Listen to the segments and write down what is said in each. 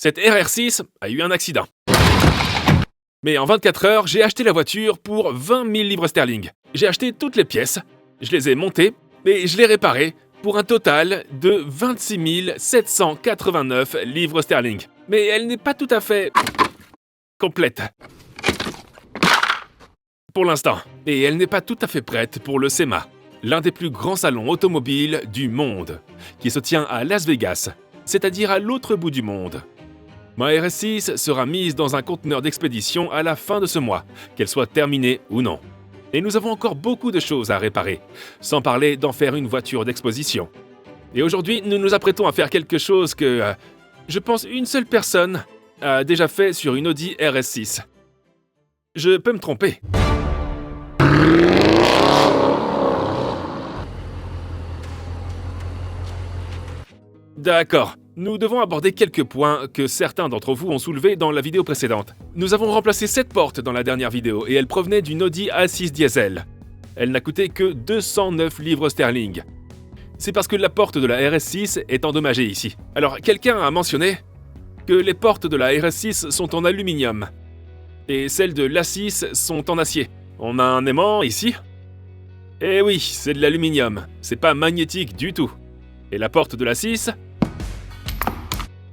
Cette RR6 a eu un accident. Mais en 24 heures, j'ai acheté la voiture pour 20 000 livres sterling. J'ai acheté toutes les pièces, je les ai montées et je l'ai réparée pour un total de 26 789 livres sterling. Mais elle n'est pas tout à fait complète. Pour l'instant. Et elle n'est pas tout à fait prête pour le SEMA, l'un des plus grands salons automobiles du monde, qui se tient à Las Vegas, c'est-à-dire à l'autre bout du monde. Ma RS6 sera mise dans un conteneur d'expédition à la fin de ce mois, qu'elle soit terminée ou non. Et nous avons encore beaucoup de choses à réparer, sans parler d'en faire une voiture d'exposition. Et aujourd'hui, nous nous apprêtons à faire quelque chose que, je pense, une seule personne a déjà fait sur une Audi RS6. Je peux me tromper. D'accord. Nous devons aborder quelques points que certains d'entre vous ont soulevés dans la vidéo précédente. Nous avons remplacé cette porte dans la dernière vidéo et elle provenait d'une Audi A6 diesel. Elle n'a coûté que 209 livres sterling. C'est parce que la porte de la RS6 est endommagée ici. Alors, quelqu'un a mentionné que les portes de la RS6 sont en aluminium et celles de l'A6 sont en acier. On a un aimant ici. Eh oui, c'est de l'aluminium. C'est pas magnétique du tout. Et la porte de l'A6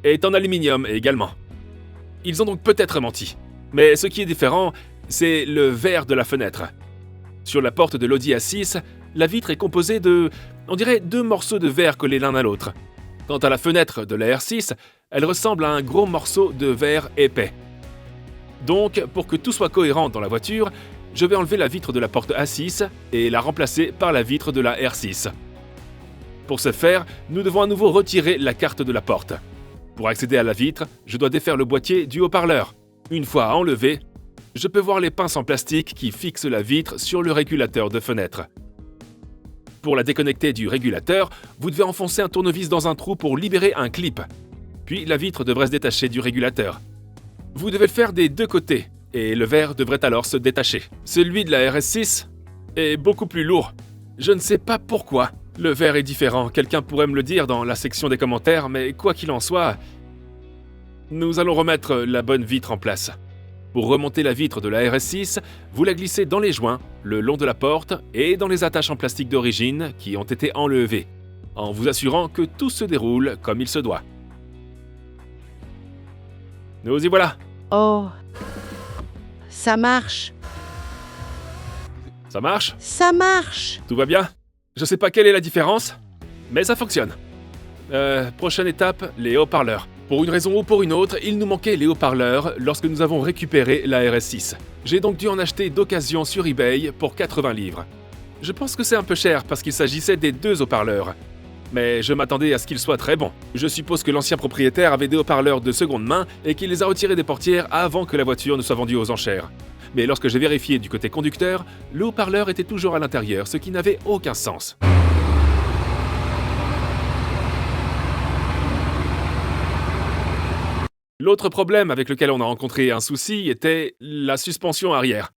est en aluminium également. Ils ont donc peut-être menti. Mais ce qui est différent, c'est le verre de la fenêtre. Sur la porte de l'Audi A6, la vitre est composée de, on dirait, 2 morceaux de verre collés l'un à l'autre. Quant à la fenêtre de la R6, elle ressemble à un gros morceau de verre épais. Donc, pour que tout soit cohérent dans la voiture, je vais enlever la vitre de la porte A6 et la remplacer par la vitre de la R6. Pour ce faire, nous devons à nouveau retirer la carte de la porte. Pour accéder à la vitre, je dois défaire le boîtier du haut-parleur. Une fois enlevé, je peux voir les pinces en plastique qui fixent la vitre sur le régulateur de fenêtre. Pour la déconnecter du régulateur, vous devez enfoncer un tournevis dans un trou pour libérer un clip. Puis la vitre devrait se détacher du régulateur. Vous devez le faire des deux côtés, et le verre devrait alors se détacher. Celui de la RS6 est beaucoup plus lourd. Je ne sais pas pourquoi. Le verre est différent, quelqu'un pourrait me le dire dans la section des commentaires, mais quoi qu'il en soit, nous allons remettre la bonne vitre en place. Pour remonter la vitre de la RS6, vous la glissez dans les joints, le long de la porte et dans les attaches en plastique d'origine qui ont été enlevées, en vous assurant que tout se déroule comme il se doit. Nous y voilà. Oh, ça marche. Ça marche? Ça marche. Tout va bien? Je sais pas quelle est la différence, mais ça fonctionne. Prochaine étape, les haut-parleurs. Pour une raison ou pour une autre, il nous manquait les haut-parleurs lorsque nous avons récupéré la RS6. J'ai donc dû en acheter d'occasion sur eBay pour 80 livres. Je pense que c'est un peu cher parce qu'il s'agissait des 2 haut-parleurs. Mais je m'attendais à ce qu'ils soient très bons. Je suppose que l'ancien propriétaire avait des haut-parleurs de seconde main et qu'il les a retirés des portières avant que la voiture ne soit vendue aux enchères. Mais lorsque j'ai vérifié du côté conducteur, le haut-parleur était toujours à l'intérieur, ce qui n'avait aucun sens. L'autre problème avec lequel on a rencontré un souci était la suspension arrière.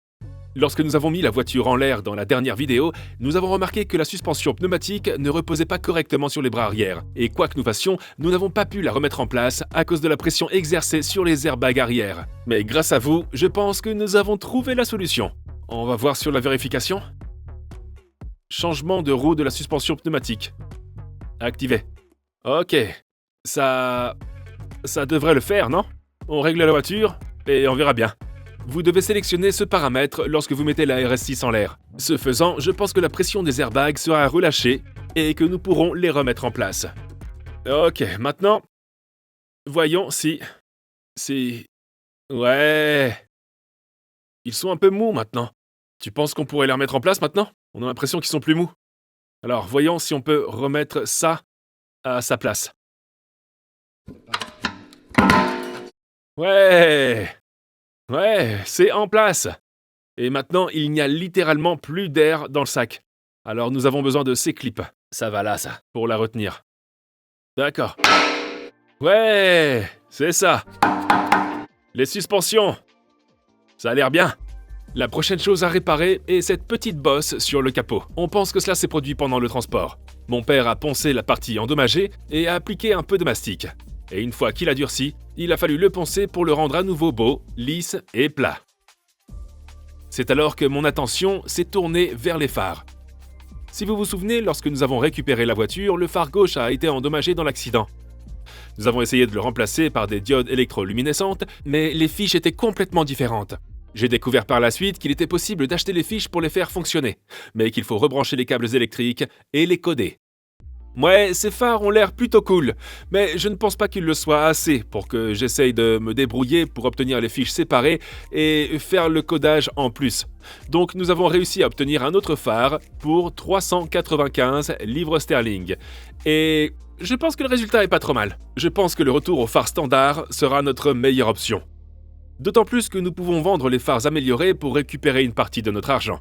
Lorsque nous avons mis la voiture en l'air dans la dernière vidéo, nous avons remarqué que la suspension pneumatique ne reposait pas correctement sur les bras arrière. Et quoi que nous fassions, nous n'avons pas pu la remettre en place à cause de la pression exercée sur les airbags arrière. Mais grâce à vous, je pense que nous avons trouvé la solution. On va voir sur la vérification. Changement de roue de la suspension pneumatique. Activé. Ok. Ça devrait le faire, non? On règle la voiture et on verra bien. Vous devez sélectionner ce paramètre lorsque vous mettez la RS6 en l'air. Ce faisant, je pense que la pression des airbags sera relâchée et que nous pourrons les remettre en place. Ok, maintenant, voyons si... Ouais... Ils sont un peu mous maintenant. Tu penses qu'on pourrait les remettre en place maintenant? On a l'impression qu'ils sont plus mous. Alors, voyons si on peut remettre ça à sa place. Ouais, c'est en place. Et maintenant, il n'y a littéralement plus d'air dans le sac. Alors nous avons besoin de ces clips. Ça va là, ça, pour la retenir. D'accord. Ouais, c'est ça. Les suspensions. Ça a l'air bien. La prochaine chose à réparer est cette petite bosse sur le capot. On pense que cela s'est produit pendant le transport. Mon père a poncé la partie endommagée et a appliqué un peu de mastic. Et une fois qu'il a durci, il a fallu le poncer pour le rendre à nouveau beau, lisse et plat. C'est alors que mon attention s'est tournée vers les phares. Si vous vous souvenez, lorsque nous avons récupéré la voiture, le phare gauche a été endommagé dans l'accident. Nous avons essayé de le remplacer par des diodes électroluminescentes, mais les fiches étaient complètement différentes. J'ai découvert par la suite qu'il était possible d'acheter les fiches pour les faire fonctionner, mais qu'il faut rebrancher les câbles électriques et les coder. Ouais, ces phares ont l'air plutôt cool, mais je ne pense pas qu'ils le soient assez pour que j'essaye de me débrouiller pour obtenir les fiches séparées et faire le codage en plus. Donc nous avons réussi à obtenir un autre phare pour 395 livres sterling. Et je pense que le résultat est pas trop mal. Je pense que le retour au phare standard sera notre meilleure option. D'autant plus que nous pouvons vendre les phares améliorés pour récupérer une partie de notre argent.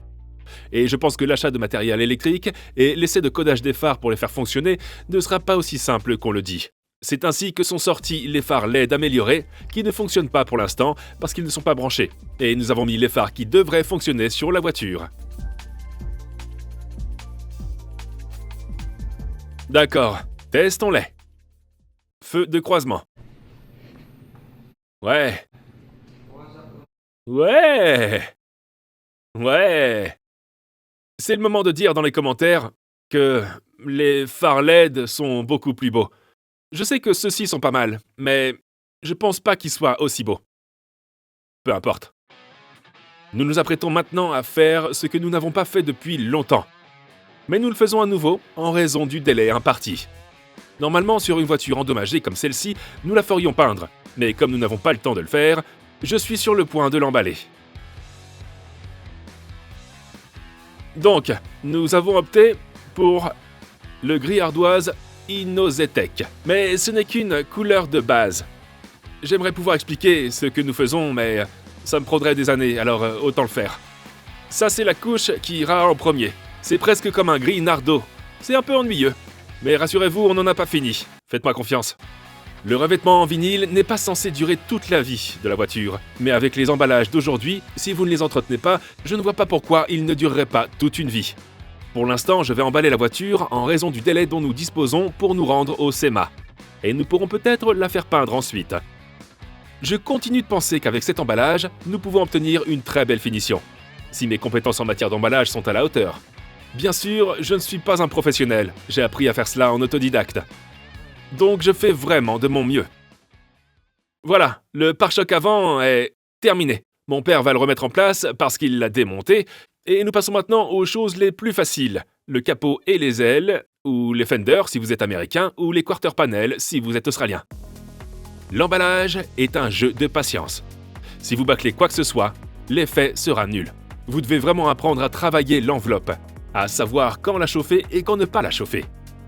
Et je pense que l'achat de matériel électrique et l'essai de codage des phares pour les faire fonctionner ne sera pas aussi simple qu'on le dit. C'est ainsi que sont sortis les phares LED améliorés qui ne fonctionnent pas pour l'instant parce qu'ils ne sont pas branchés. Et nous avons mis les phares qui devraient fonctionner sur la voiture. D'accord, testons-les. Feu de croisement. Ouais. Ouais. C'est le moment de dire dans les commentaires que les phares LED sont beaucoup plus beaux. Je sais que ceux-ci sont pas mal, mais je pense pas qu'ils soient aussi beaux. Peu importe. Nous nous apprêtons maintenant à faire ce que nous n'avons pas fait depuis longtemps. Mais nous le faisons à nouveau en raison du délai imparti. Normalement, sur une voiture endommagée comme celle-ci, nous la ferions peindre. Mais comme nous n'avons pas le temps de le faire, je suis sur le point de l'emballer. Donc, nous avons opté pour le gris ardoise Inozetec. Mais ce n'est qu'une couleur de base. J'aimerais pouvoir expliquer ce que nous faisons, mais ça me prendrait des années, alors autant le faire. Ça, c'est la couche qui ira en premier. C'est presque comme un gris nardo. C'est un peu ennuyeux. Mais rassurez-vous, on n'en a pas fini. Faites-moi confiance. Le revêtement en vinyle n'est pas censé durer toute la vie de la voiture. Mais avec les emballages d'aujourd'hui, si vous ne les entretenez pas, je ne vois pas pourquoi ils ne dureraient pas toute une vie. Pour l'instant, je vais emballer la voiture en raison du délai dont nous disposons pour nous rendre au SEMA. Et nous pourrons peut-être la faire peindre ensuite. Je continue de penser qu'avec cet emballage, nous pouvons obtenir une très belle finition. Si mes compétences en matière d'emballage sont à la hauteur. Bien sûr, je ne suis pas un professionnel. J'ai appris à faire cela en autodidacte. Donc je fais vraiment de mon mieux. Voilà, le pare-choc avant est terminé. Mon père va le remettre en place parce qu'il l'a démonté. Et nous passons maintenant aux choses les plus faciles. Le capot et les ailes, ou les fenders si vous êtes américain, ou les quarter panels si vous êtes australien. L'emballage est un jeu de patience. Si vous bâclez quoi que ce soit, l'effet sera nul. Vous devez vraiment apprendre à travailler l'enveloppe, à savoir quand la chauffer et quand ne pas la chauffer.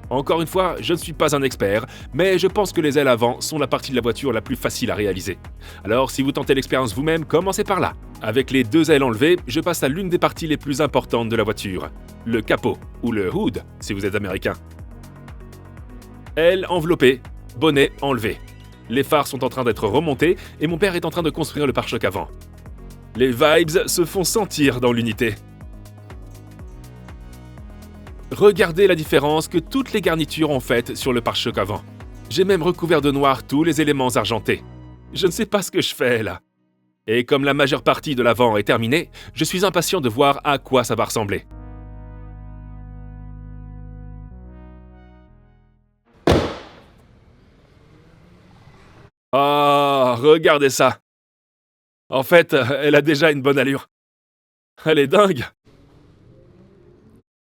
Encore une fois, je ne suis pas un expert, mais je pense que les ailes avant sont la partie de la voiture la plus facile à réaliser. Alors si vous tentez l'expérience vous-même, commencez par là. Avec les deux ailes enlevées, je passe à l'une des parties les plus importantes de la voiture, le capot, ou le hood, si vous êtes américain. Ailes enveloppées, bonnet enlevé. Les phares sont en train d'être remontés et mon père est en train de construire le pare-choc avant. Les vibes se font sentir dans l'unité. Regardez la différence que toutes les garnitures ont faite sur le pare-choc avant. J'ai même recouvert de noir tous les éléments argentés. Je ne sais pas ce que je fais là. Et comme la majeure partie de l'avant est terminée, je suis impatient de voir à quoi ça va ressembler. Oh, regardez ça! En fait, elle a déjà une bonne allure. Elle est dingue!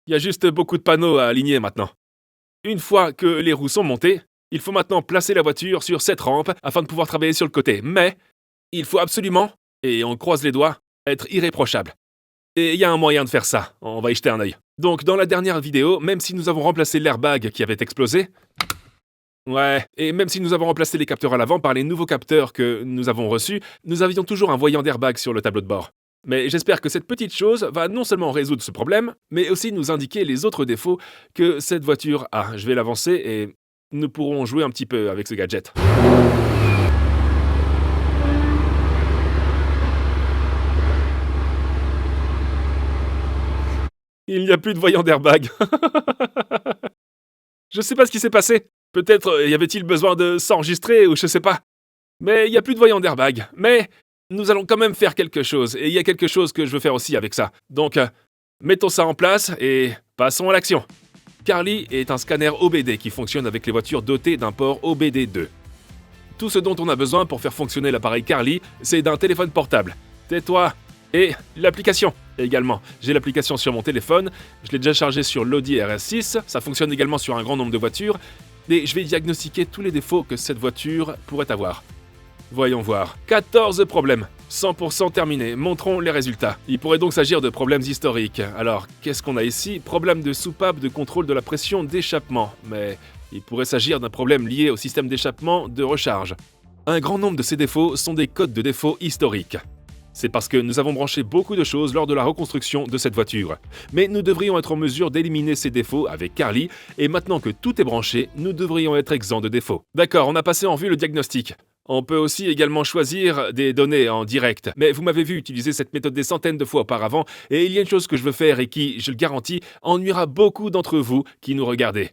Il y a juste beaucoup de panneaux à aligner maintenant. Une fois que les roues sont montées, il faut maintenant placer la voiture sur cette rampe afin de pouvoir travailler sur le côté. Mais il faut absolument, et on croise les doigts, être irréprochable. Et il y a un moyen de faire ça, on va y jeter un œil. Donc dans la dernière vidéo, même si nous avons remplacé l'airbag qui avait explosé, et même si nous avons remplacé les capteurs à l'avant par les nouveaux capteurs que nous avons reçus, nous avions toujours un voyant d'airbag sur le tableau de bord. Mais j'espère que cette petite chose va non seulement résoudre ce problème, mais aussi nous indiquer les autres défauts que cette voiture a. Je vais l'avancer et nous pourrons jouer un petit peu avec ce gadget. Il n'y a plus de voyant d'airbag. Je sais pas ce qui s'est passé. Peut-être y avait-il besoin de s'enregistrer ou je sais pas. Mais il n'y a plus de voyant d'airbag. Mais nous allons quand même faire quelque chose. Et il y a quelque chose que je veux faire aussi avec ça. Donc, mettons ça en place et passons à l'action. Carly est un scanner OBD qui fonctionne avec les voitures dotées d'un port OBD2. Tout ce dont on a besoin pour faire fonctionner l'appareil Carly, c'est d'un téléphone portable. Tais-toi. Et l'application également. J'ai l'application sur mon téléphone, je l'ai déjà chargée sur l'Audi RS6, ça fonctionne également sur un grand nombre de voitures, et je vais diagnostiquer tous les défauts que cette voiture pourrait avoir. Voyons voir. 14 problèmes. 100% terminé. Montrons les résultats. Il pourrait donc s'agir de problèmes historiques. Alors, qu'est-ce qu'on a ici? Problème de soupape de contrôle de la pression d'échappement. Mais il pourrait s'agir d'un problème lié au système d'échappement de recharge. Un grand nombre de ces défauts sont des codes de défaut historiques. C'est parce que nous avons branché beaucoup de choses lors de la reconstruction de cette voiture. Mais nous devrions être en mesure d'éliminer ces défauts avec Carly, et maintenant que tout est branché, nous devrions être exempts de défauts. D'accord, on a passé en vue le diagnostic. On peut aussi également choisir des données en direct, mais vous m'avez vu utiliser cette méthode des centaines de fois auparavant, et il y a une chose que je veux faire et qui, je le garantis, ennuiera beaucoup d'entre vous qui nous regardez.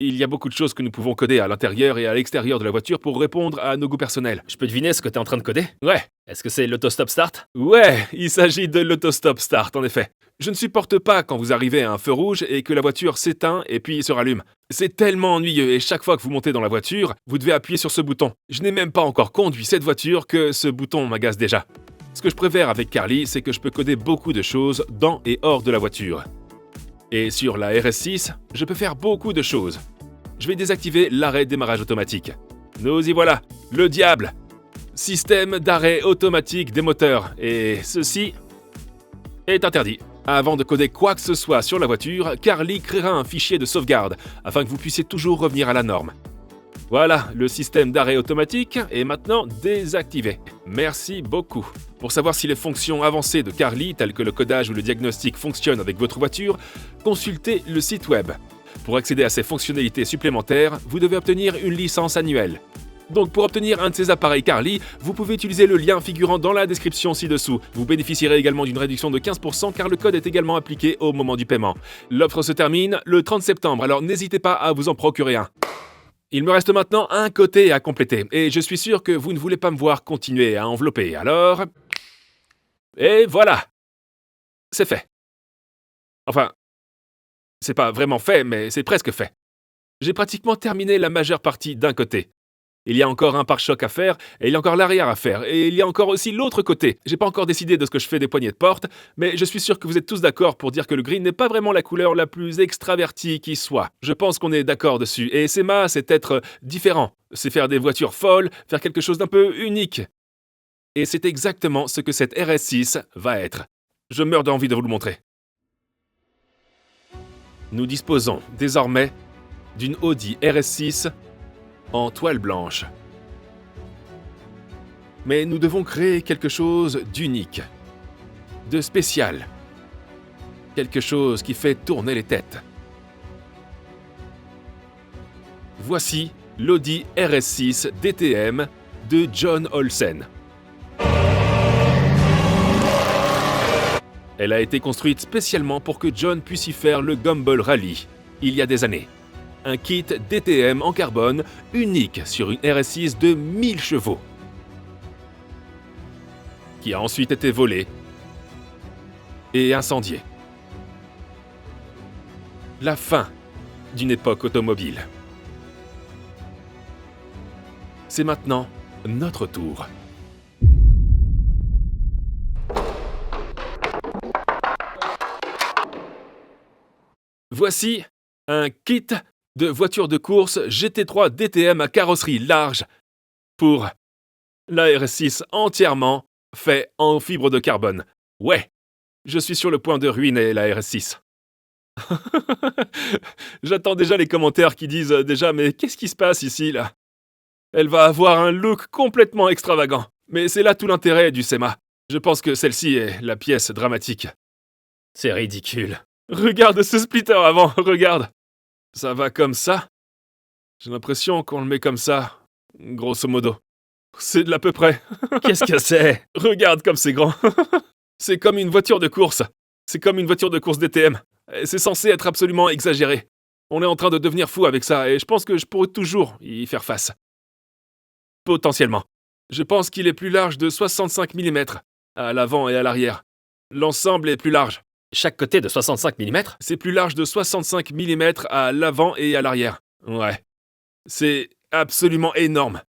Il y a beaucoup de choses que nous pouvons coder à l'intérieur et à l'extérieur de la voiture pour répondre à nos goûts personnels. Je peux deviner ce que t'es en train de coder? Ouais. Est-ce que c'est l'autostop start? Ouais, il s'agit de l'autostop start, en effet. Je ne supporte pas quand vous arrivez à un feu rouge et que la voiture s'éteint et puis se rallume. C'est tellement ennuyeux et chaque fois que vous montez dans la voiture, vous devez appuyer sur ce bouton. Je n'ai même pas encore conduit cette voiture que ce bouton m'agace déjà. Ce que je préfère avec Carly, c'est que je peux coder beaucoup de choses dans et hors de la voiture. Et sur la RS6, je peux faire beaucoup de choses. Je vais désactiver l'arrêt démarrage automatique. Nous y voilà, le diable! Système d'arrêt automatique des moteurs. Et ceci est interdit. Avant de coder quoi que ce soit sur la voiture, Carly créera un fichier de sauvegarde afin que vous puissiez toujours revenir à la norme. Voilà, le système d'arrêt automatique est maintenant désactivé. Merci beaucoup. Pour savoir si les fonctions avancées de Carly, telles que le codage ou le diagnostic, fonctionnent avec votre voiture, consultez le site web. Pour accéder à ces fonctionnalités supplémentaires, vous devez obtenir une licence annuelle. Donc pour obtenir un de ces appareils Carly, vous pouvez utiliser le lien figurant dans la description ci-dessous. Vous bénéficierez également d'une réduction de 15% car le code est également appliqué au moment du paiement. L'offre se termine le 30 septembre, alors n'hésitez pas à vous en procurer un. Il me reste maintenant un côté à compléter, et je suis sûr que vous ne voulez pas me voir continuer à envelopper, alors... Et voilà! C'est fait. Enfin, c'est pas vraiment fait, mais c'est presque fait. J'ai pratiquement terminé la majeure partie d'un côté. Il y a encore un pare-choc à faire, et il y a encore l'arrière à faire, et il y a encore aussi l'autre côté. J'ai pas encore décidé de ce que je fais des poignées de porte, mais je suis sûr que vous êtes tous d'accord pour dire que le gris n'est pas vraiment la couleur la plus extravertie qui soit. Je pense qu'on est d'accord dessus, et SEMA, c'est être différent. C'est faire des voitures folles, faire quelque chose d'un peu unique. Et c'est exactement ce que cette RS6 va être. Je meurs d'envie de vous le montrer. Nous disposons désormais d'une Audi RS6 en toile blanche. Mais nous devons créer quelque chose d'unique, de spécial, quelque chose qui fait tourner les têtes. Voici l'Audi RS6 DTM de John Olsen. Elle a été construite spécialement pour que John puisse y faire le Gumball Rally, il y a des années. Un kit DTM en carbone unique sur une RS6 de 1000 chevaux, qui a ensuite été volé et incendié. La fin d'une époque automobile. C'est maintenant notre tour. Voici un kit de voiture de course GT3 DTM à carrosserie large pour la RS6 entièrement fait en fibre de carbone. Ouais, je suis sur le point de ruiner la RS6. J'attends déjà les commentaires qui disent déjà « Mais qu'est-ce qui se passe ici, là ?» Elle va avoir un look complètement extravagant. Mais c'est là tout l'intérêt du SEMA. Je pense que celle-ci est la pièce dramatique. C'est ridicule. Regarde ce splitter avant, regarde. Ça va comme ça. J'ai l'impression qu'on le met comme ça, grosso modo. C'est de l'à peu près. Qu'est-ce que c'est? Regarde comme c'est grand. C'est comme une voiture de course. C'est comme une voiture de course DTM. C'est censé être absolument exagéré. On est en train de devenir fou avec ça et je pense que je pourrais toujours y faire face. Potentiellement. Je pense qu'il est plus large de 65 mm à l'avant et à l'arrière. L'ensemble est plus large. Chaque côté de 65 mm? C'est plus large de 65 mm à l'avant et à l'arrière. Ouais. C'est absolument énorme.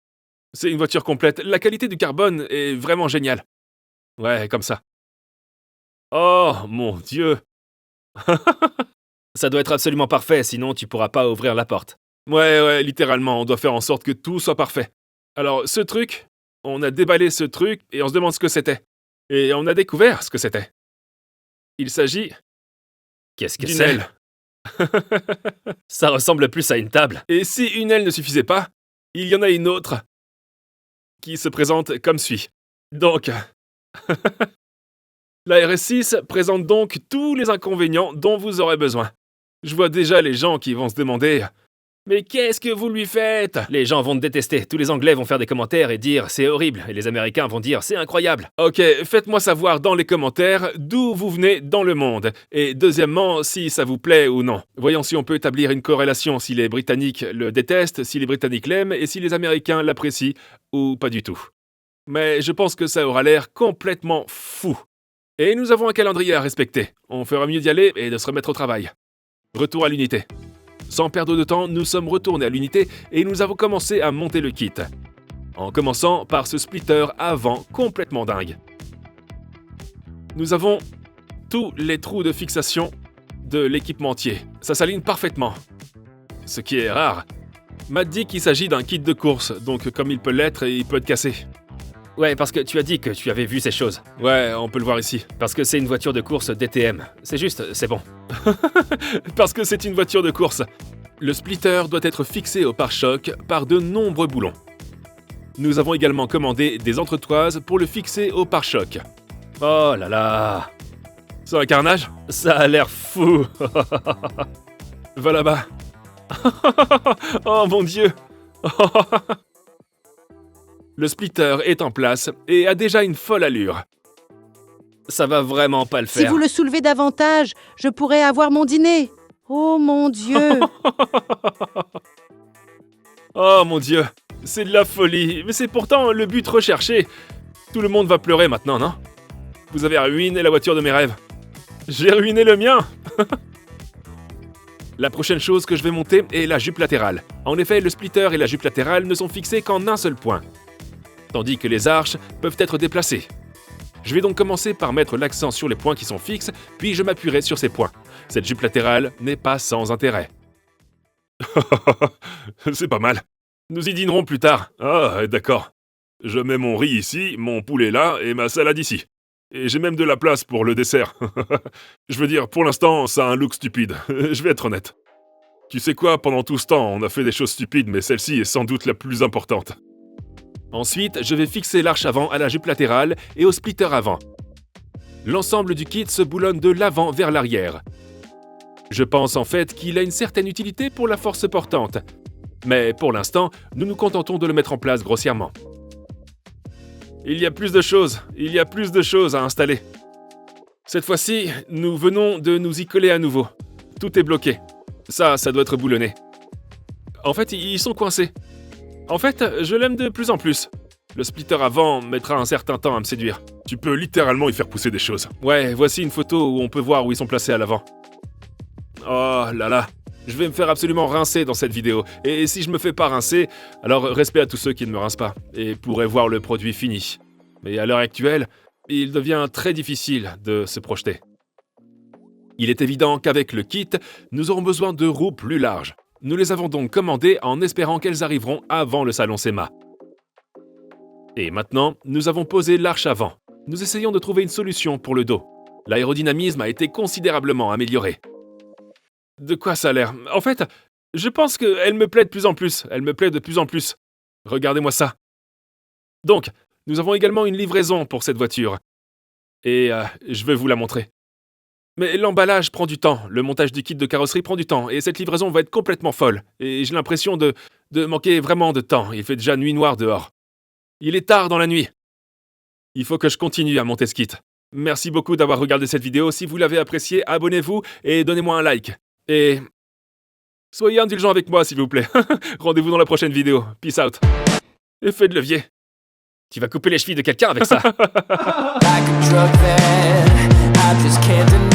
C'est une voiture complète. La qualité du carbone est vraiment géniale. Ouais, comme ça. Oh, mon Dieu. Ça doit être absolument parfait, sinon tu pourras pas ouvrir la porte. Ouais, littéralement, on doit faire en sorte que tout soit parfait. Alors, ce truc, on a déballé ce truc et on se demande ce que c'était. Et on a découvert ce que c'était. Il s'agit Qu'est-ce que d'une c'est? aile. Ça ressemble plus à une table. Et si une aile ne suffisait pas, il y en a une autre qui se présente comme suit. Donc, la RS6 présente donc tous les inconvénients dont vous aurez besoin. Je vois déjà les gens qui vont se demander « Mais qu'est-ce que vous lui faites ?» Les gens vont te détester. Tous les Anglais vont faire des commentaires et dire c'est horrible. Et les Américains vont dire c'est incroyable. Ok, faites-moi savoir dans les commentaires d'où vous venez dans le monde. Et deuxièmement, si ça vous plaît ou non. Voyons si on peut établir une corrélation si les Britanniques le détestent, si les Britanniques l'aiment et si les Américains l'apprécient ou pas du tout. Mais je pense que ça aura l'air complètement fou. Et nous avons un calendrier à respecter. On fera mieux d'y aller et de se remettre au travail. Retour à l'unité. Sans perdre de temps, nous sommes retournés à l'unité et nous avons commencé à monter le kit. En commençant par ce splitter avant complètement dingue. Nous avons tous les trous de fixation de l'équipementier. Ça s'aligne parfaitement. Ce qui est rare. Matt dit qu'il s'agit d'un kit de course, donc comme il peut l'être, il peut être cassé. Ouais, parce que tu as dit que tu avais vu ces choses. Ouais, on peut le voir ici. Parce que c'est une voiture de course DTM. C'est juste, c'est bon. Parce que c'est une voiture de course. Le splitter doit être fixé au pare-choc par de nombreux boulons. Nous avons également commandé des entretoises pour le fixer au pare-choc. Oh là là. C'est un carnage? Ça a l'air fou. Va là-bas. Oh mon Dieu. Le splitter est en place et a déjà une folle allure. Ça va vraiment pas le faire. Si vous le soulevez davantage, je pourrais avoir mon dîner. Oh mon Dieu! Oh mon Dieu, c'est de la folie, mais c'est pourtant le but recherché. Tout le monde va pleurer maintenant, non? Vous avez ruiné la voiture de mes rêves. J'ai ruiné le mien. La prochaine chose que je vais monter est la jupe latérale. En effet, le splitter et la jupe latérale ne sont fixés qu'en un seul point, tandis que les arches peuvent être déplacées. Je vais donc commencer par mettre l'accent sur les points qui sont fixes, puis je m'appuierai sur ces points. Cette jupe latérale n'est pas sans intérêt. C'est pas mal. Nous y dînerons plus tard. Ah, d'accord. Je mets mon riz ici, mon poulet là et ma salade ici. Et j'ai même de la place pour le dessert. Je veux dire, pour l'instant, ça a un look stupide. Je vais être honnête. Tu sais quoi, pendant tout ce temps, on a fait des choses stupides, mais celle-ci est sans doute la plus importante. Ensuite, je vais fixer l'arche avant à la jupe latérale et au splitter avant. L'ensemble du kit se boulonne de l'avant vers l'arrière. Je pense en fait qu'il a une certaine utilité pour la force portante. Mais pour l'instant, nous nous contentons de le mettre en place grossièrement. Il y a plus de choses à installer. Cette fois-ci, nous venons de nous y coller à nouveau. Tout est bloqué. Ça doit être boulonné. En fait, ils sont coincés. En fait, je l'aime de plus en plus. Le splitter avant mettra un certain temps à me séduire. Tu peux littéralement y faire pousser des choses. Ouais, voici une photo où on peut voir où ils sont placés à l'avant. Oh là là, je vais me faire absolument rincer dans cette vidéo. Et si je me fais pas rincer, alors respect à tous ceux qui ne me rincent pas et pourraient voir le produit fini. Mais à l'heure actuelle, il devient très difficile de se projeter. Il est évident qu'avec le kit, nous aurons besoin de roues plus larges. Nous les avons donc commandées en espérant qu'elles arriveront avant le salon SEMA. Et maintenant, nous avons posé l'arche avant. Nous essayons de trouver une solution pour le dos. L'aérodynamisme a été considérablement amélioré. De quoi ça a l'air? En fait, je pense qu'elle me plaît de plus en plus. Elle me plaît de plus en plus. Regardez-moi ça. Donc, nous avons également une livraison pour cette voiture. Et je vais vous la montrer. Mais l'emballage prend du temps, le montage du kit de carrosserie prend du temps, et cette livraison va être complètement folle. Et j'ai l'impression de manquer vraiment de temps. Il fait déjà nuit noire dehors. Il est tard dans la nuit. Il faut que je continue à monter ce kit. Merci beaucoup d'avoir regardé cette vidéo. Si vous l'avez appréciée, abonnez-vous et donnez-moi un like. Et Soyez indulgents avec moi, s'il vous plaît. Rendez-vous dans la prochaine vidéo. Peace out. Effet de levier. Tu vas couper les chevilles de quelqu'un avec ça. Like a drug that I just can't deny.